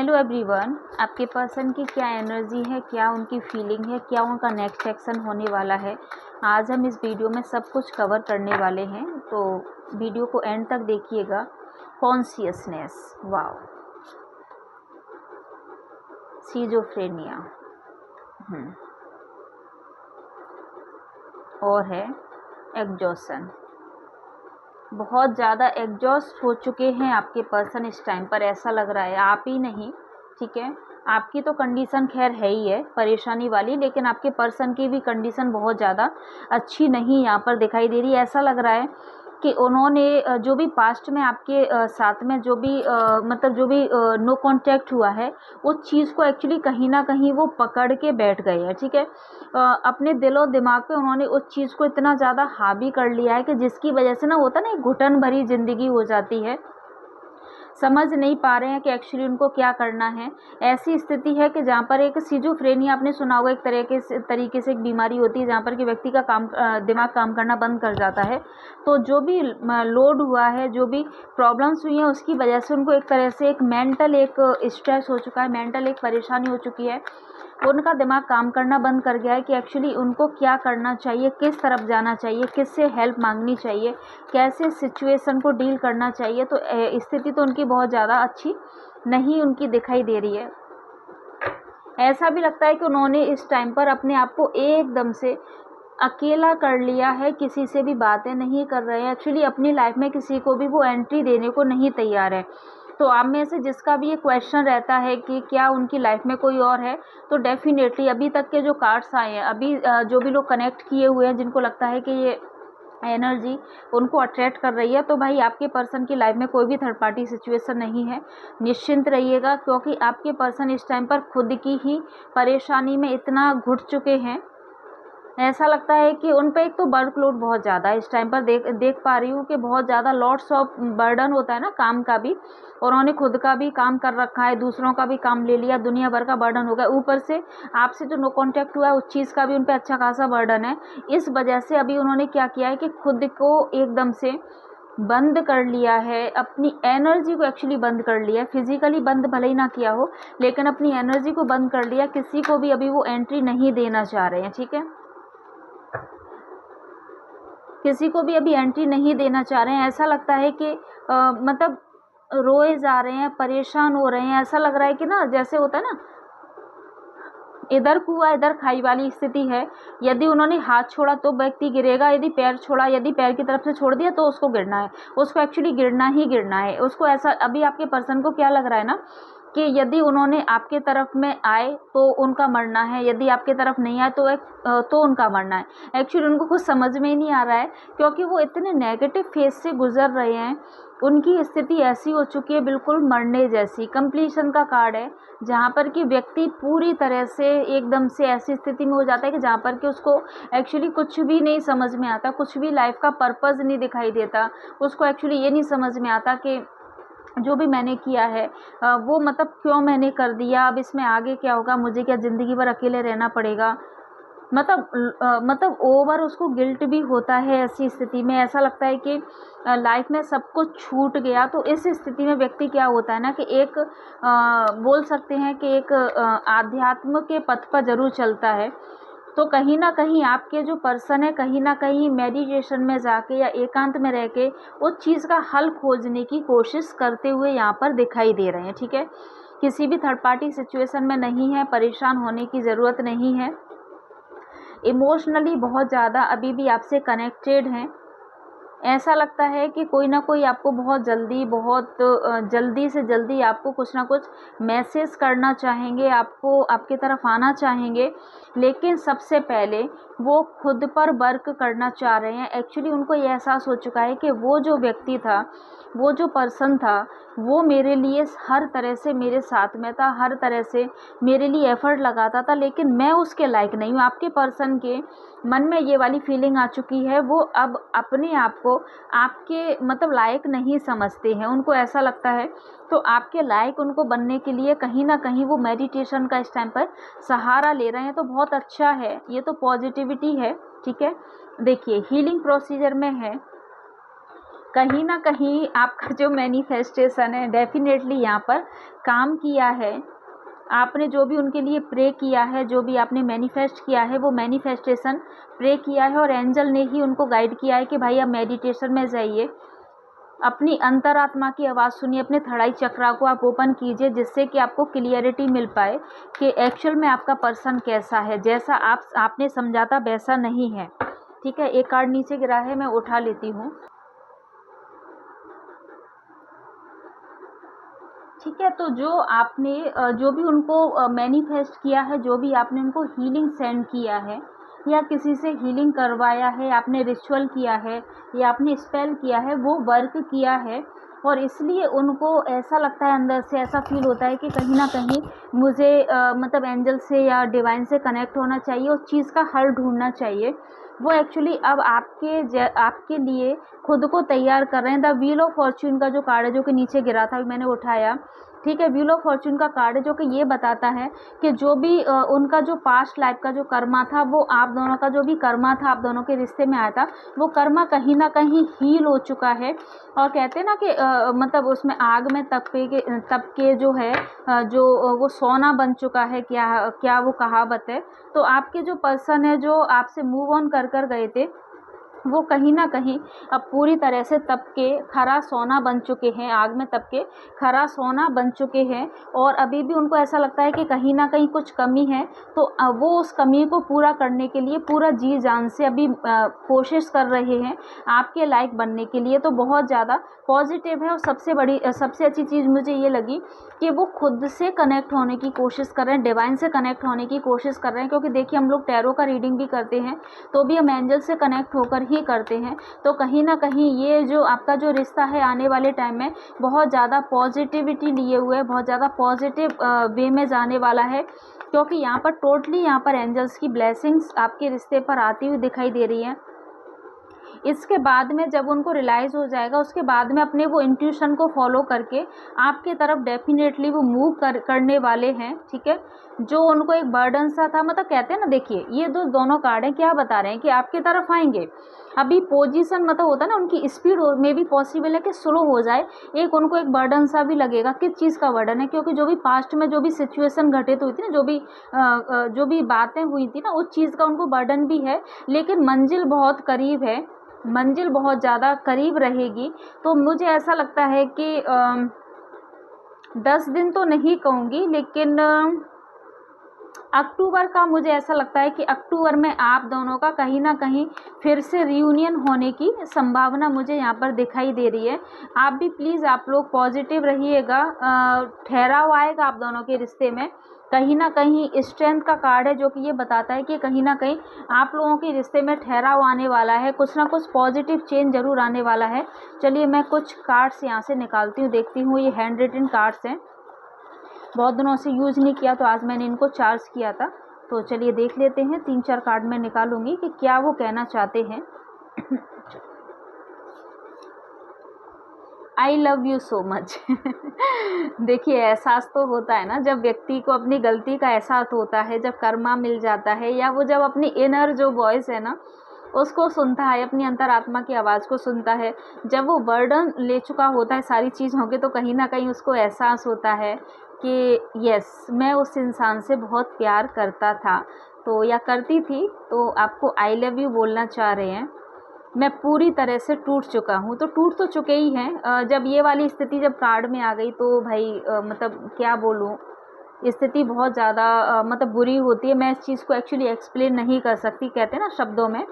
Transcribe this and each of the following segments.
Hello everyone, आपके person की क्या एनर्जी है, क्या उनकी फीलिंग है, क्या उनका नेक्स्ट एक्शन होने वाला है। आज हम इस वीडियो में सब कुछ कवर करने वाले हैं, तो वीडियो को एंड तक देखिएगा। कॉन्शियसनेस, वाओ, सीजोफ्रेनिया, और है एग्जॉशन। बहुत ज़्यादा एग्जॉस्ट हो चुके हैं आपके पर्सन इस टाइम पर, ऐसा लग रहा है। आप ही नहीं, ठीक है, आपकी तो कंडीशन खैर है ही है परेशानी वाली, लेकिन आपके पर्सन की भी कंडीशन बहुत ज़्यादा अच्छी नहीं यहाँ पर दिखाई दे रही है। ऐसा लग रहा है कि उन्होंने जो भी पास्ट में आपके साथ में जो भी मतलब जो भी नो कांटेक्ट हुआ है, उस चीज़ को एक्चुअली कहीं ना कहीं वो पकड़ के बैठ गए हैं, ठीक है। अपने दिलो दिमाग पे उन्होंने उस चीज़ को इतना ज़्यादा हावी कर लिया है कि जिसकी वजह से ना होता ना, एक घुटन भरी ज़िंदगी हो जाती है। समझ नहीं पा रहे हैं कि एक्चुअली उनको क्या करना है। ऐसी स्थिति है कि जहाँ पर एक सिजोफ्रेनिया, आपने सुना होगा, एक तरीके से एक बीमारी होती है जहाँ पर कि व्यक्ति का दिमाग काम करना बंद कर जाता है। तो जो भी लोड हुआ है, जो भी प्रॉब्लम्स हुई हैं, उसकी वजह से उनको एक तरह से एक मेंटल एक स्ट्रेस हो चुका है, मेंटल एक परेशानी हो चुकी है। उनका दिमाग काम करना बंद कर गया है कि एक्चुअली उनको क्या करना चाहिए, किस तरफ जाना चाहिए, किससे हेल्प मांगनी चाहिए, कैसे सिचुएशन को डील करना चाहिए। तो स्थिति तो उनकी बहुत ज़्यादा अच्छी नहीं उनकी दिखाई दे रही है। ऐसा भी लगता है कि उन्होंने इस टाइम पर अपने आप को एकदम से अकेला कर लिया है, किसी से भी बातें नहीं कर रहे हैं। एक्चुअली अपनी लाइफ में किसी को भी वो एंट्री देने को नहीं तैयार है। तो आप में से जिसका भी ये क्वेश्चन रहता है कि क्या उनकी लाइफ में कोई और है, तो डेफिनेटली अभी तक के जो कार्ड्स आए हैं, अभी जो भी लोग कनेक्ट किए हुए हैं, जिनको लगता है कि ये एनर्जी उनको अट्रैक्ट कर रही है, तो भाई आपके पर्सन की लाइफ में कोई भी थर्ड पार्टी सिचुएशन नहीं है। निश्चिंत रहिएगा, क्योंकि आपके पर्सन इस टाइम पर खुद की ही परेशानी में इतना घुट चुके हैं। ऐसा लगता है कि उन पे एक तो वर्कलोड बहुत ज़्यादा है इस टाइम पर, देख पा रही हूँ कि बहुत ज़्यादा लॉट्स ऑफ बर्डन होता है ना काम का भी, और उन्होंने खुद का भी काम कर रखा है, दूसरों का भी काम ले लिया, दुनिया भर का बर्डन हो गया। ऊपर से आपसे जो नो कांटेक्ट हुआ है, उस चीज़ का भी उन पर अच्छा खासा बर्डन है। इस वजह से अभी उन्होंने क्या किया है कि खुद को एकदम से बंद कर लिया है, अपनी एनर्जी को एक्चुअली बंद कर लिया है। फिजिकली बंद भले ही ना किया हो, लेकिन अपनी एनर्जी को बंद कर लिया। किसी को भी अभी वो एंट्री नहीं देना चाह रहे हैं, ठीक है, किसी को भी अभी एंट्री नहीं देना चाह रहे हैं। ऐसा लगता है कि मतलब रोए जा रहे हैं, परेशान हो रहे हैं। ऐसा लग रहा है कि ना, जैसे होता है ना, इधर कुआं इधर खाई वाली स्थिति है। यदि उन्होंने हाथ छोड़ा तो व्यक्ति गिरेगा, यदि पैर छोड़ा, यदि पैर की तरफ से छोड़ दिया तो उसको गिरना है, उसको एक्चुअली गिरना ही गिरना है उसको। ऐसा अभी आपके पर्सन को क्या लग रहा है ना, कि यदि उन्होंने आपके तरफ में आए तो उनका मरना है, यदि आपके तरफ नहीं आए तो उनका मरना है। एक्चुअली उनको कुछ समझ में ही नहीं आ रहा है, क्योंकि वो इतने नेगेटिव फेज से गुजर रहे हैं। उनकी स्थिति ऐसी हो चुकी है, बिल्कुल मरने जैसी। कंप्लीशन का कार्ड है, जहाँ पर कि व्यक्ति पूरी तरह से एकदम से ऐसी स्थिति में हो जाता है कि जहाँ पर कि उसको एक्चुअली कुछ भी नहीं समझ में आता, कुछ भी लाइफ का पर्पज़ नहीं दिखाई देता। उसको एक्चुअली ये नहीं समझ में आता कि जो भी मैंने किया है वो मतलब क्यों मैंने कर दिया, अब इसमें आगे क्या होगा, मुझे क्या ज़िंदगी भर अकेले रहना पड़ेगा। मतलब ओवर उसको गिल्ट भी होता है ऐसी स्थिति में। ऐसा लगता है कि लाइफ में सब कुछ छूट गया। तो इस स्थिति में व्यक्ति क्या होता है ना, कि एक बोल सकते हैं कि एक आध्यात्म के पथ पर जरूर चलता है। तो कहीं ना कहीं आपके जो पर्सन है, कहीं ना कहीं मेडिटेशन में जाके या एकांत में रह के उस चीज़ का हल खोजने की कोशिश करते हुए यहाँ पर दिखाई दे रहे हैं, ठीक है। किसी भी थर्ड पार्टी सिचुएशन में नहीं है, परेशान होने की ज़रूरत नहीं है। इमोशनली बहुत ज़्यादा अभी भी आपसे कनेक्टेड हैं। ऐसा लगता है कि कोई ना कोई आपको बहुत जल्दी से जल्दी आपको कुछ ना कुछ मैसेज करना चाहेंगे, आपको आपकी तरफ आना चाहेंगे, लेकिन सबसे पहले वो खुद पर वर्क करना चाह रहे हैं। एक्चुअली उनको ये एहसास हो चुका है कि वो जो व्यक्ति था, वो जो पर्सन था, वो मेरे लिए हर तरह से मेरे साथ में था, हर तरह से मेरे लिए एफर्ट लगाता था, लेकिन मैं उसके लायक नहीं हूँ। आपके पर्सन के मन में ये वाली फीलिंग आ चुकी है। वो अब अपने आप को आपके मतलब लायक नहीं समझते हैं, उनको ऐसा लगता है। तो आपके लायक उनको बनने के लिए कहीं ना कहीं वो मेडिटेशन का इस टाइम पर सहारा ले रहे हैं। तो बहुत अच्छा है, ये तो पॉजिटिविटी है, ठीक है। देखिए, हीलिंग प्रोसीजर में है कहीं ना कहीं आपका जो मैनिफेस्टेशन है डेफिनेटली यहाँ पर काम किया है। आपने जो भी उनके लिए प्रे किया है, जो भी आपने मैनिफेस्ट किया है, वो मैनिफेस्टेशन प्रे किया है और एंजल ने ही उनको गाइड किया है कि भाई आप मेडिटेशन में जाइए, अपनी अंतरात्मा की आवाज़ सुनिए, अपने थड़ाई चक्रा को आप ओपन कीजिए, जिससे कि आपको क्लियरिटी मिल पाए कि एक्चुअल में आपका पर्सन कैसा है। जैसा आपने समझा था वैसा नहीं है। ठीक है, एक कार्ड नीचे गिरा है, मैं उठा लेती हूँ। ठीक है, तो जो आपने जो भी उनको मैनिफेस्ट किया है, जो भी आपने उनको हीलिंग सेंड किया है या किसी से हीलिंग करवाया है, आपने रिचुअल किया है या आपने स्पेल किया है, वो वर्क किया है और इसलिए उनको ऐसा लगता है, अंदर से ऐसा फील होता है कि कहीं ना कहीं मुझे मतलब एंजल से या डिवाइन से कनेक्ट होना चाहिए, उस चीज़ का हल ढूंढना चाहिए। वो एक्चुअली अब आपके लिए खुद को तैयार कर रहे हैं। द व्हील ऑफ फॉर्च्यून का जो कार्ड है, जो कि नीचे गिरा था, मैंने उठाया। ठीक है, व्हील ऑफ फॉर्च्यून का कार्ड है, जो कि ये बताता है कि जो भी उनका जो पास्ट लाइफ का जो कर्मा था, वो आप दोनों का जो भी कर्मा था, आप दोनों के रिश्ते में आया था, वो कर्मा कहीं ना कहीं हील हो चुका है। और कहते हैं ना कि मतलब उसमें आग में तप के जो है जो वो सोना बन चुका है, क्या क्या वो कहावत है। तो आपके जो पर्सन है, जो आपसे मूव ऑन कर गए थे, वो कहीं ना कहीं अब पूरी तरह से तप के खरा सोना बन चुके हैं, आग में तप के खरा सोना बन चुके हैं। और अभी भी उनको ऐसा लगता है कि कहीं ना कहीं कुछ कमी है, तो वो उस कमी को पूरा करने के लिए पूरा जी जान से अभी कोशिश कर रहे हैं आपके लायक बनने के लिए। तो बहुत ज़्यादा पॉजिटिव है। और सबसे अच्छी चीज़ मुझे ये लगी कि वो खुद से कनेक्ट होने की कोशिश कर रहे हैं, डिवाइन से कनेक्ट होने की कोशिश कर रहे हैं। क्योंकि देखिए, हम लोग टैरो का रीडिंग भी करते हैं तो भी हम एंजल से कनेक्ट होकर ही करते हैं। तो कहीं ना कहीं ये जो आपका जो रिश्ता है आने वाले टाइम में बहुत ज़्यादा पॉजिटिविटी लिए हुए, बहुत ज़्यादा पॉजिटिव वे में जाने वाला है। क्योंकि यहाँ पर टोटली यहाँ पर एंजल्स की ब्लेसिंग्स आपके रिश्ते पर आती हुई दिखाई दे रही है। इसके बाद में जब उनको रियलाइज़ हो जाएगा, उसके बाद में अपने वो इंट्यूशन को फॉलो करके आपके तरफ डेफिनेटली वो मूव करने वाले हैं। ठीक है, जो उनको एक बर्डन सा था, मतलब कहते हैं ना, देखिए ये दोनों कार्ड हैं, क्या बता रहे हैं कि आपके तरफ आएंगे। अभी पोजीशन मतलब होता है ना, उनकी स्पीड में भी पॉसिबल है कि स्लो हो जाए। एक उनको एक बर्डन सा भी लगेगा। किस चीज़ का बर्डन है? क्योंकि जो भी पास्ट में जो भी सिचुएशन घटित हुई थी ना, जो भी बातें हुई थी ना, उस चीज़ का उनको बर्डन भी है। लेकिन मंजिल बहुत करीब है, मंजिल बहुत ज़्यादा करीब रहेगी। तो मुझे ऐसा लगता है कि 10 दिन तो नहीं कहूँगी, लेकिन अक्टूबर का मुझे ऐसा लगता है कि अक्टूबर में आप दोनों का कहीं ना कहीं फिर से रियूनियन होने की संभावना मुझे यहाँ पर दिखाई दे रही है। आप भी प्लीज़ आप लोग पॉजिटिव रहिएगा। ठहराव आएगा आप दोनों के रिश्ते में। कहीं ना कहीं स्ट्रेंथ का कार्ड है, जो कि ये बताता है कि कहीं ना कहीं आप लोगों के रिश्ते में ठहराव आने वाला है, कुछ ना कुछ पॉजिटिव चेंज ज़रूर आने वाला है। चलिए, मैं कुछ कार्ड्स यहाँ से निकालती हूँ, देखती हूँ। ये हैंड रिटन कार्ड्स हैं, बहुत दिनों से यूज़ नहीं किया, तो आज मैंने इनको चार्ज किया था। तो चलिए देख लेते हैं, 3-4 कार्ड मैं निकालूंगी कि क्या वो कहना चाहते हैं। I love you so much. देखिए, एहसास तो होता है ना, जब व्यक्ति को अपनी गलती का एहसास होता है, जब कर्मा मिल जाता है, या वो जब अपनी इनर जो वॉइस है ना उसको सुनता है, अपनी अंतरात्मा की आवाज़ को सुनता है, जब वो बर्डन ले चुका होता है सारी चीज़ों के, तो कहीं ना कहीं उसको एहसास होता है कि यस, मैं उस इंसान से बहुत प्यार करता था, तो या करती थी, तो आपको आई लव यू बोलना चाह रहे हैं। मैं पूरी तरह से टूट चुका हूँ। तो टूट तो चुके ही हैं। जब ये वाली स्थिति जब कार्ड में आ गई, तो भाई मतलब क्या बोलूँ, स्थिति बहुत ज़्यादा मतलब बुरी होती है। मैं इस चीज़ को एक्चुअली एक्सप्लेन नहीं कर सकती, कहते हैं ना शब्दों में।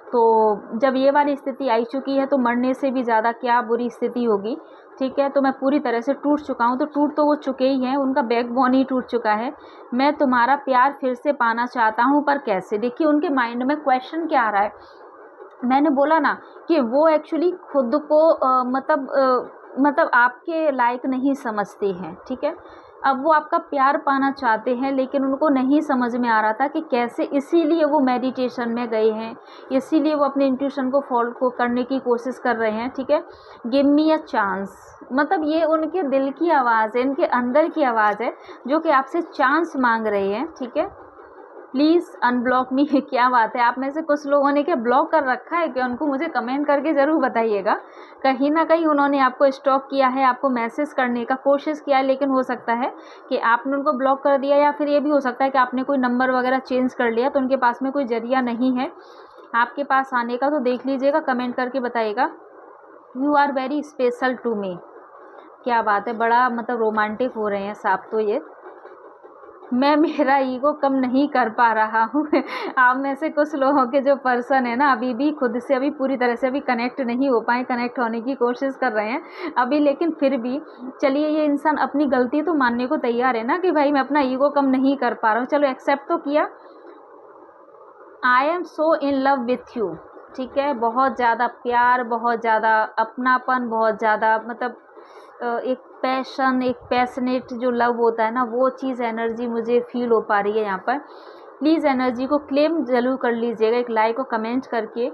तो जब ये वाली स्थिति आई चुकी है, तो मरने से भी ज़्यादा क्या बुरी स्थिति होगी। ठीक है, तो मैं पूरी तरह से टूट चुका हूँ। तो टूट तो वो चुके ही हैं, उनका बैकबोन ही टूट चुका है। मैं तुम्हारा प्यार फिर से पाना चाहता हूँ, पर कैसे? देखिए, उनके माइंड में क्वेश्चन क्या आ रहा है। मैंने बोला ना कि वो एक्चुअली खुद को मतलब आपके लायक नहीं समझते हैं। ठीक है, अब वो आपका प्यार पाना चाहते हैं, लेकिन उनको नहीं समझ में आ रहा था कि कैसे। इसीलिए वो मेडिटेशन में गए हैं, इसीलिए वो अपने इंट्यूशन को फॉलो करने की कोशिश कर रहे हैं। ठीक है, गिव मी अ चांस, मतलब ये उनके दिल की आवाज़ है, इनके अंदर की आवाज़ है, जो कि आपसे चांस मांग रहे हैं। ठीक है, प्लीज़ अनब्लॉक मी। क्या बात है, आप में से कुछ लोगों ने क्या ब्लॉक कर रखा है क्या? उनको मुझे कमेंट करके ज़रूर बताइएगा। कहीं ना कहीं उन्होंने आपको स्टॉक किया है, आपको मैसेज करने का कोशिश किया है, लेकिन हो सकता है कि आपने उनको ब्लॉक कर दिया, या फिर ये भी हो सकता है कि आपने कोई नंबर वगैरह चेंज कर लिया, तो उनके पास में कोई जरिया नहीं है आपके पास आने का। तो देख लीजिएगा, कमेंट करके बताइएगा। You are very special to me. क्या बात है, बड़ा मतलब रोमांटिक हो रहे हैं साहब तो ये। मैं मेरा ईगो कम नहीं कर पा रहा हूँ। आप में से कुछ लोगों के जो पर्सन है ना, अभी भी खुद से अभी पूरी तरह से अभी कनेक्ट नहीं हो पाए, कनेक्ट होने की कोशिश कर रहे हैं अभी, लेकिन फिर भी चलिए, ये इंसान अपनी गलती तो मानने को तैयार है ना कि भाई मैं अपना ईगो कम नहीं कर पा रहा हूँ, चलो एक्सेप्ट तो किया। I am so in love with you. ठीक है, बहुत ज़्यादा प्यार, बहुत ज़्यादा अपनापन, बहुत ज़्यादा मतलब एक पैशन, एक पैशनेट जो लव होता है ना, वो चीज़ एनर्जी मुझे फील हो पा रही है यहाँ पर। प्लीज़ एनर्जी को क्लेम ज़रूर कर लीजिएगा एक लाइक और कमेंट करके।